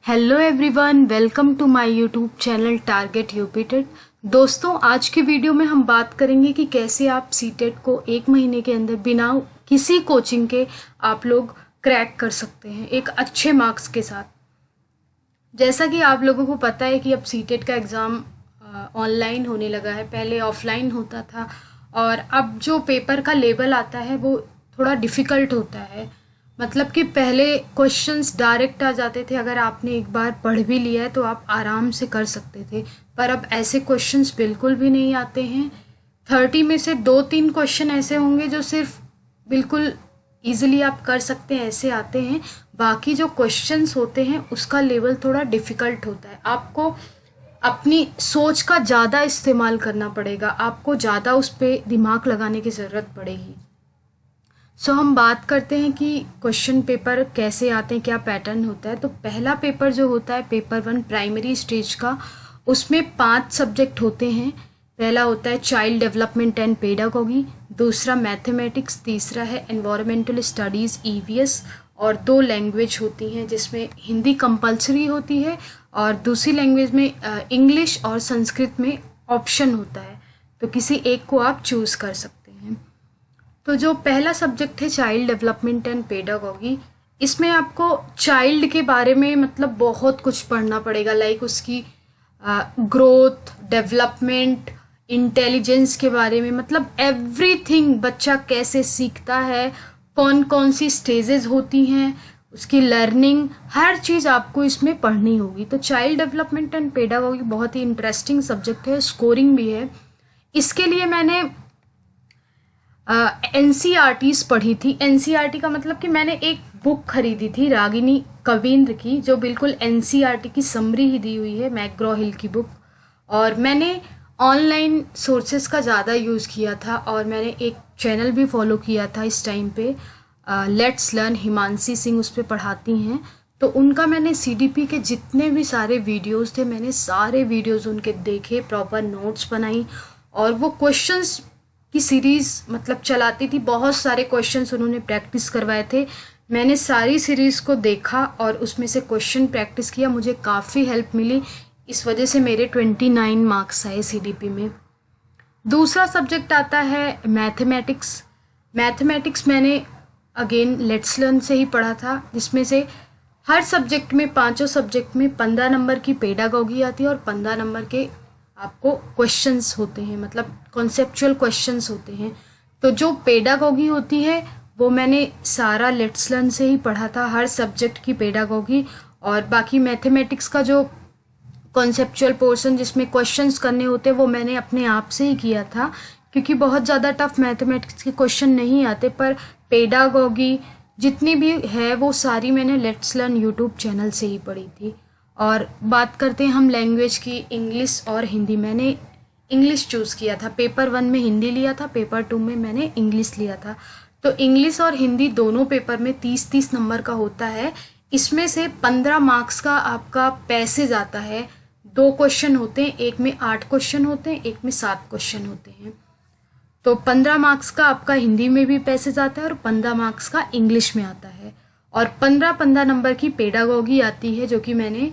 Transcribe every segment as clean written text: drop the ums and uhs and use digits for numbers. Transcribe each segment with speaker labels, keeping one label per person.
Speaker 1: Hello everyone, welcome to my YouTube channel target UP TET. दोस्तों, आज के video में हम बात करेंगे कि कैसे आप सीटेट को 1 महीने के अंदर बिना किसी कोचिंग के आप लोग क्रैक कर सकते हैं एक अच्छे मार्क्स के साथ। जैसा कि आप लोगों को पता है कि अब सीटेट का एग्ज़ाम ऑनलाइन होने लगा है, पहले ऑफलाइन होता था और अब जो पेपर का लेवल आता है वो थोड़ा डिफ़िकल्ट होता है। मतलब कि पहले क्वेश्चंस डायरेक्ट आ जाते थे, अगर आपने एक बार पढ़ भी लिया है तो आप आराम से कर सकते थे, पर अब ऐसे क्वेश्चंस बिल्कुल भी नहीं आते हैं। 30 में से 2-3 क्वेश्चन ऐसे होंगे जो सिर्फ बिल्कुल ईजिली आप कर सकते हैं, ऐसे आते हैं। बाकी जो क्वेश्चंस होते हैं उसका लेवल थोड़ा डिफ़िकल्ट होता है। आपको अपनी सोच का ज़्यादा इस्तेमाल करना पड़ेगा, आपको ज़्यादा उस पर दिमाग लगाने की ज़रूरत पड़ेगी। हम बात करते हैं कि क्वेश्चन पेपर कैसे आते हैं, क्या पैटर्न होता है। तो पहला पेपर जो होता है पेपर 1 प्राइमरी स्टेज का, उसमें 5 सब्जेक्ट होते हैं। पहला होता है चाइल्ड डेवलपमेंट एंड पेडागोगी, दूसरा मैथमेटिक्स, तीसरा है एनवायरमेंटल स्टडीज़ ईवीएस, और 2 लैंग्वेज होती हैं जिसमें हिंदी कंपलसरी होती है और दूसरी लैंग्वेज में इंग्लिश और संस्कृत में ऑप्शन होता है, तो किसी एक को आप चूज़ कर सकते हैं। तो जो पहला सब्जेक्ट है चाइल्ड डेवलपमेंट एंड पेडागोगी, इसमें आपको चाइल्ड के बारे में मतलब बहुत कुछ पढ़ना पड़ेगा, लाइक उसकी ग्रोथ, डेवलपमेंट, इंटेलिजेंस के बारे में, मतलब एवरीथिंग, बच्चा कैसे सीखता है, कौन कौन सी स्टेजेस होती हैं, उसकी लर्निंग, हर चीज़ आपको इसमें पढ़नी होगी। तो चाइल्ड डेवलपमेंट एंड पेडागोगी बहुत ही इंटरेस्टिंग सब्जेक्ट है, स्कोरिंग भी है। इसके लिए मैंने NCERTs पढ़ी थी। NCERT का मतलब कि मैंने एक बुक खरीदी थी रागिनी कविंद्र की, जो बिल्कुल NCERT की समरी ही दी हुई है, मैकग्रॉ हिल की बुक। और मैंने ऑनलाइन सोर्सेज का ज़्यादा यूज़ किया था और मैंने एक चैनल भी फॉलो किया था इस टाइम पे, लेट्स लर्न, हिमांशी सिंह उस पर पढ़ाती हैं। तो उनका मैंने CDP के जितने भी सारे वीडियोज़ थे, मैंने सारे वीडियोज़ उनके देखे, प्रॉपर नोट्स बनाई और वो क्वेश्चंस की सीरीज़ मतलब चलाती थी। बहुत सारे क्वेश्चंस उन्होंने प्रैक्टिस करवाए थे, मैंने सारी सीरीज़ को देखा और उसमें से क्वेश्चन प्रैक्टिस किया, मुझे काफ़ी हेल्प मिली। इस वजह से मेरे 29 मार्क्स आए CDP में। दूसरा सब्जेक्ट आता है मैथमेटिक्स। मैथमेटिक्स मैंने अगेन लेट्स लर्न से ही पढ़ा था, जिसमें से हर सब्जेक्ट में, 5 सब्जेक्ट में 15 नंबर की पेडागोगी आती है और 15 नंबर के आपको क्वेश्चंस होते हैं, मतलब कॉन्सेप्चुअल क्वेश्चंस होते हैं। तो जो पेडागोगी होती है वो मैंने सारा लेट्स लर्न से ही पढ़ा था, हर सब्जेक्ट की पेडागोगी। और बाकी मैथमेटिक्स का जो कॉन्सेप्चुअल पोर्शन जिसमें क्वेश्चंस करने होते हैं वो मैंने अपने आप से ही किया था, क्योंकि बहुत ज़्यादा टफ मैथमेटिक्स के क्वेश्चन नहीं आते। पर पेडागोगी जितनी भी है वो सारी मैंने लेट्स लर्न यूट्यूब चैनल से ही पढ़ी थी। और बात करते हैं हम लैंग्वेज की, इंग्लिश और हिंदी। मैंने इंग्लिश चूज़ किया था, पेपर 1 में हिंदी लिया था, पेपर 2 में मैंने इंग्लिश लिया था। तो इंग्लिश और हिंदी दोनों पेपर में 30-30 नंबर का होता है। इसमें से 15 मार्क्स का आपका पैसेज आता है। 2 क्वेश्चन होते हैं, एक में 8 क्वेश्चन होते हैं, एक में 7 क्वेश्चन होते हैं। तो 15 मार्क्स का आपका हिंदी में भी पैसेज आता है और 15 मार्क्स का इंग्लिश में आता है। और 15-15 नंबर की पेडागोगी आती है, जो कि मैंने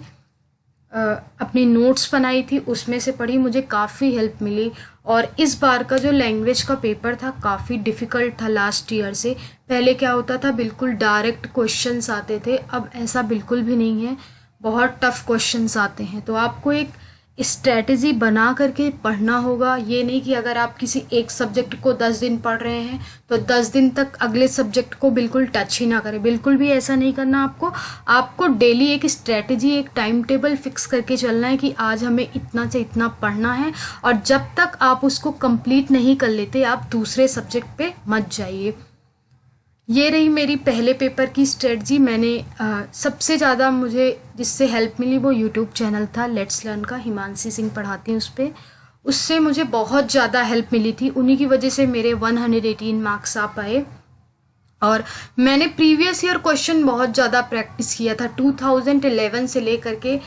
Speaker 1: अपनी नोट्स बनाई थी, उसमें से पढ़ी, मुझे काफ़ी हेल्प मिली। और इस बार का जो लैंग्वेज का पेपर था काफ़ी डिफ़िकल्ट था लास्ट ईयर से। पहले क्या होता था, बिल्कुल डायरेक्ट क्वेश्चंस आते थे, अब ऐसा बिल्कुल भी नहीं है, बहुत टफ क्वेश्चंस आते हैं। तो आपको एक स्ट्रैटेजी बना करके पढ़ना होगा। ये नहीं कि अगर आप किसी एक सब्जेक्ट को 10 दिन पढ़ रहे हैं तो 10 दिन तक अगले सब्जेक्ट को बिल्कुल टच ही ना करें, बिल्कुल भी ऐसा नहीं करना। आपको डेली एक स्ट्रैटेजी, एक टाइम टेबल फिक्स करके चलना है कि आज हमें इतना से इतना पढ़ना है, और जब तक आप उसको कंप्लीट नहीं कर लेते आप दूसरे सब्जेक्ट पे मत जाइए। ये रही मेरी पहले पेपर की स्ट्रेटजी। मैंने सबसे ज़्यादा मुझे जिससे हेल्प मिली वो यूट्यूब चैनल था लेट्स लर्न का, हिमांशी सिंह पढ़ाती हैं उस पर, उससे मुझे बहुत ज़्यादा हेल्प मिली थी। उन्हीं की वजह से मेरे 118 मार्क्स आ पाए। और मैंने प्रीवियस ईयर क्वेश्चन बहुत ज़्यादा प्रैक्टिस किया था, 2011 से लेकर के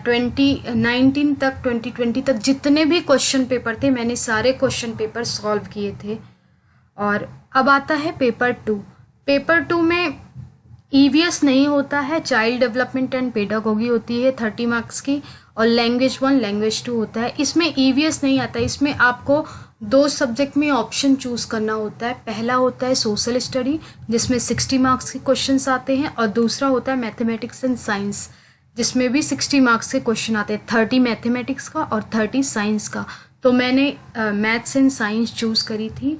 Speaker 1: 2019 तक, 2020 तक जितने भी क्वेश्चन पेपर थे मैंने सारे क्वेश्चन पेपर सॉल्व किए थे। और अब आता है पेपर 2। पेपर 2 में ईवीएस नहीं होता है, चाइल्ड डेवलपमेंट एंड पेडागोगी होती है 30 मार्क्स की, और लैंग्वेज 1 लैंग्वेज 2 होता है। इसमें ईवीएस नहीं आता, इसमें आपको 2 सब्जेक्ट में ऑप्शन चूज करना होता है। पहला होता है सोशल स्टडी जिसमें 60 मार्क्स के क्वेश्चंस आते हैं, और दूसरा होता है मैथमेटिक्स एंड साइंस जिसमें भी 60 मार्क्स के क्वेश्चन आते हैं, 30 मैथमेटिक्स का और 30 साइंस का। तो मैंने मैथ्स एंड साइंस चूज़ करी थी,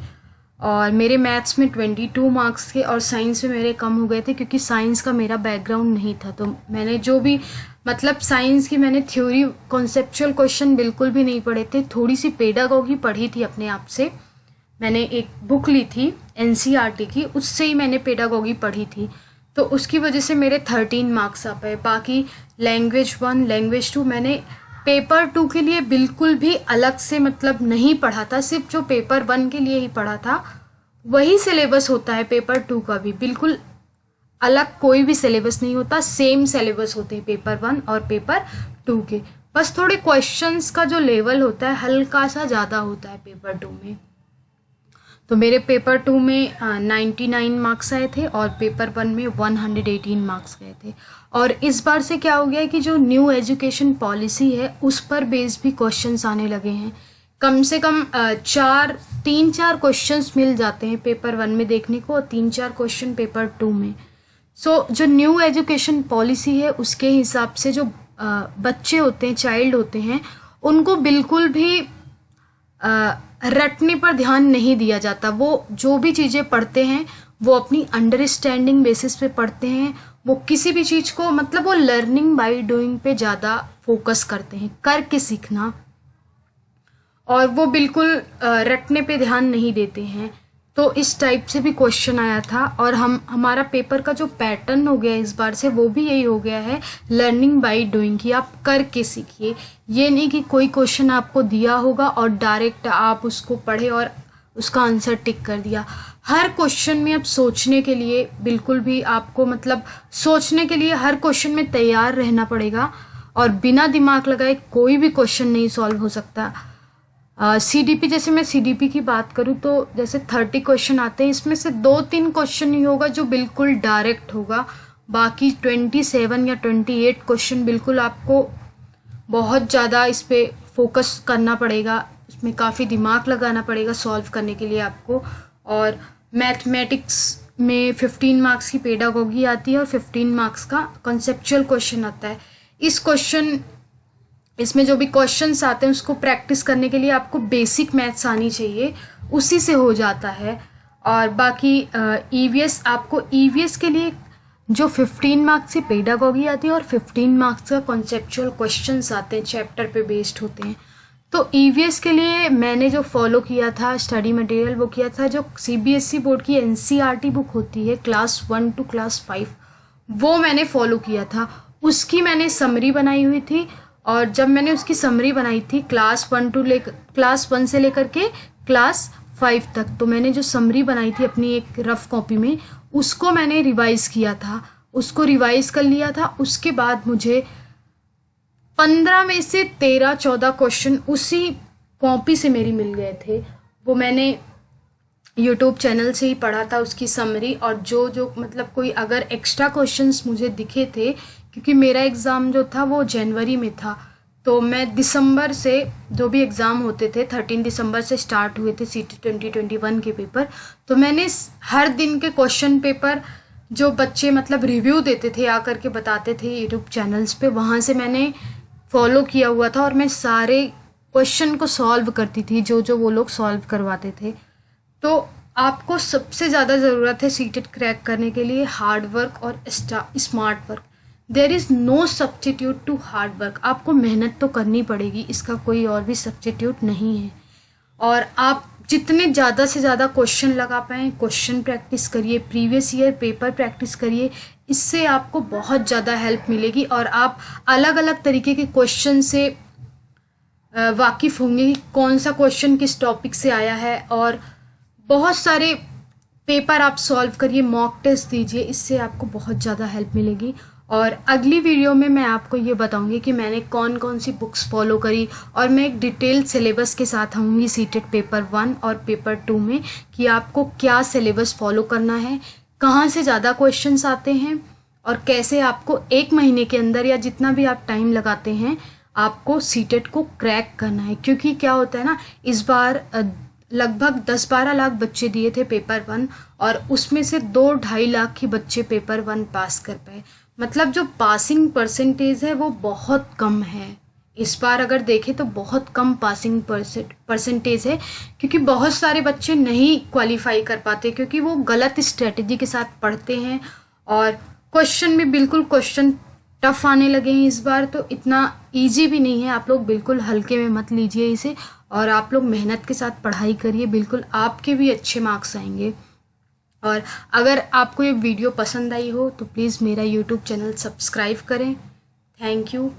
Speaker 1: और मेरे मैथ्स में 22 मार्क्स थे और साइंस में मेरे कम हो गए थे क्योंकि साइंस का मेरा बैकग्राउंड नहीं था। तो मैंने जो भी मतलब साइंस की मैंने थ्योरी कॉन्सेप्चुअल क्वेश्चन बिल्कुल भी नहीं पढ़े थे, थोड़ी सी पेडागोगी पढ़ी थी अपने आप से। मैंने एक बुक ली थी एनसीईआरटी की, उससे ही मैंने पेडागोगी पढ़ी थी, तो उसकी वजह से मेरे 13 मार्क्स आ पाए। बाकी लैंग्वेज 1 लैंग्वेज 2 मैंने पेपर 2 के लिए बिल्कुल भी अलग से मतलब नहीं पढ़ा था, सिर्फ जो पेपर 1 के लिए ही पढ़ा था वही सिलेबस होता है। पेपर 2 का भी बिल्कुल अलग कोई भी सिलेबस नहीं होता, सेम सिलेबस होते हैं पेपर 1 और पेपर 2 के। बस थोड़े क्वेश्चंस का जो लेवल होता है हल्का सा ज़्यादा होता है पेपर 2 में। तो मेरे पेपर 2 में 99 मार्क्स आए थे और पेपर 1 में 118 मार्क्स गए थे। और इस बार से क्या हो गया है कि जो न्यू एजुकेशन पॉलिसी है उस पर बेस्ड भी क्वेश्चंस आने लगे हैं। कम से कम 3-4 क्वेश्चंस मिल जाते हैं पेपर 1 में देखने को, और 3-4 क्वेश्चन पेपर 2 में। सो जो न्यू एजुकेशन पॉलिसी है उसके हिसाब से जो बच्चे होते हैं, चाइल्ड होते हैं, उनको बिल्कुल भी रटने पर ध्यान नहीं दिया जाता। वो जो भी चीज़ें पढ़ते हैं वो अपनी अंडरस्टैंडिंग बेसिस पे पढ़ते हैं। वो किसी भी चीज़ को मतलब वो लर्निंग बाय डूइंग पे ज़्यादा फोकस करते हैं, करके सीखना, और वो बिल्कुल रटने पे ध्यान नहीं देते हैं। तो इस टाइप से भी क्वेश्चन आया था, और हमारा पेपर का जो पैटर्न हो गया इस बार से वो भी यही हो गया है, लर्निंग बाय डूइंग, कि आप करके सीखिए। ये नहीं कि कोई क्वेश्चन आपको दिया होगा और डायरेक्ट आप उसको पढ़े और उसका आंसर टिक कर दिया। हर क्वेश्चन में अब सोचने के लिए बिल्कुल भी आपको मतलब सोचने के लिए हर क्वेश्चन में तैयार रहना पड़ेगा, और बिना दिमाग लगाए कोई भी क्वेश्चन नहीं सॉल्व हो सकता। सीडीपी, जैसे मैं सीडीपी की बात करूँ तो जैसे 30 क्वेश्चन आते हैं, इसमें से 2-3 क्वेश्चन ही होगा जो बिल्कुल डायरेक्ट होगा, बाकी 27 या 28 क्वेश्चन बिल्कुल आपको बहुत ज़्यादा इस पर फोकस करना पड़ेगा, इसमें काफ़ी दिमाग लगाना पड़ेगा सॉल्व करने के लिए आपको। और मैथमेटिक्स में 15 मार्क्स की पेडागोगी आती है और 15 मार्क्स का कॉन्सेप्चुअल क्वेश्चन आता है। इसमें जो भी क्वेश्चंस आते हैं उसको प्रैक्टिस करने के लिए आपको बेसिक मैथ्स आनी चाहिए, उसी से हो जाता है। और बाकी ईवीएस, आपको ईवीएस के लिए जो 15 मार्क्स की पेडागोगी आती है और 15 मार्क्स का कॉन्सेप्चुअल क्वेश्चंस आते हैं, चैप्टर पे बेस्ड होते हैं। तो ईवीएस के लिए मैंने जो फॉलो किया था स्टडी मटेरियल, वो किया था जो सीबीएसई बोर्ड की एनसीईआरटी बुक होती है क्लास 1 to क्लास 5, वो मैंने फॉलो किया था। उसकी मैंने समरी बनाई हुई थी, और जब मैंने उसकी समरी बनाई थी क्लास 1 से लेकर के क्लास 5 तक, तो मैंने जो समरी बनाई थी अपनी एक रफ कॉपी में, उसको मैंने रिवाइज किया था, उसको रिवाइज कर लिया था। उसके बाद मुझे 15 में से 13-14 क्वेश्चन उसी कॉपी से मेरी मिल गए थे। वो मैंने यूट्यूब चैनल से ही पढ़ा था उसकी समरी, और जो मतलब कोई अगर एक्स्ट्रा क्वेश्चंस मुझे दिखे थे, क्योंकि मेरा एग्ज़ाम जो था वो जनवरी में था, तो मैं दिसंबर से जो भी एग्ज़ाम होते थे 13 दिसंबर से स्टार्ट हुए थे सीटी 2021 के पेपर, तो मैंने हर दिन के क्वेश्चन पेपर जो बच्चे मतलब रिव्यू देते थे आकर के बताते थे यूट्यूब चैनल्स पे, वहाँ से मैंने फॉलो किया हुआ था, और मैं सारे क्वेश्चन को सॉल्व करती थी जो वो लोग सॉल्व करवाते थे। तो आपको सबसे ज़्यादा ज़रूरत है सीटेट क्रैक करने के लिए हार्ड वर्क और smart work. There is no substitute to hard work. आपको मेहनत तो करनी पड़ेगी, इसका कोई और भी सब्स्टिट्यूट नहीं है। और आप जितने ज़्यादा से ज़्यादा क्वेश्चन लगा पाएँ, क्वेश्चन प्रैक्टिस करिए, प्रीवियस ईयर पेपर प्रैक्टिस करिए, इससे आपको बहुत ज़्यादा हेल्प मिलेगी, और आप अलग अलग तरीके के क्वेश्चन से वाकिफ़ होंगे कि कौन सा क्वेश्चन किस टॉपिक से आया है। और बहुत सारे पेपर आप सॉल्व करिए, मॉक टेस्ट दीजिए, इससे आपको बहुत ज़्यादा हेल्प मिलेगी। और अगली वीडियो में मैं आपको ये बताऊंगी कि मैंने कौन कौन सी बुक्स फॉलो करी, और मैं एक डिटेल सिलेबस के साथ आऊँगी सीटेट पेपर 1 और पेपर 2 में कि आपको क्या सिलेबस फॉलो करना है, कहाँ से ज़्यादा क्वेश्चंस आते हैं और कैसे आपको 1 महीने के अंदर या जितना भी आप टाइम लगाते हैं आपको सीटेट को क्रैक करना है। क्योंकि क्या होता है ना, इस बार लगभग 10-12 लाख बच्चे दिए थे पेपर 1 और उसमें से 2-2.5 लाख ही बच्चे पेपर 1 पास कर पाए। मतलब जो पासिंग परसेंटेज है वो बहुत कम है। इस बार अगर देखें तो बहुत कम पासिंग परसेंटेज है, क्योंकि बहुत सारे बच्चे नहीं क्वालिफाई कर पाते क्योंकि वो गलत स्ट्रेटजी के साथ पढ़ते हैं और क्वेश्चन भी बिल्कुल क्वेश्चन टफ आने लगे हैं इस बार। तो इतना इजी भी नहीं है, आप लोग बिल्कुल हल्के में मत लीजिए इसे और आप लोग मेहनत के साथ पढ़ाई करिए, बिल्कुल आपके भी अच्छे मार्क्स आएंगे। और अगर आपको ये वीडियो पसंद आई हो तो प्लीज़ मेरा यूट्यूब चैनल सब्सक्राइब करें। Thank you.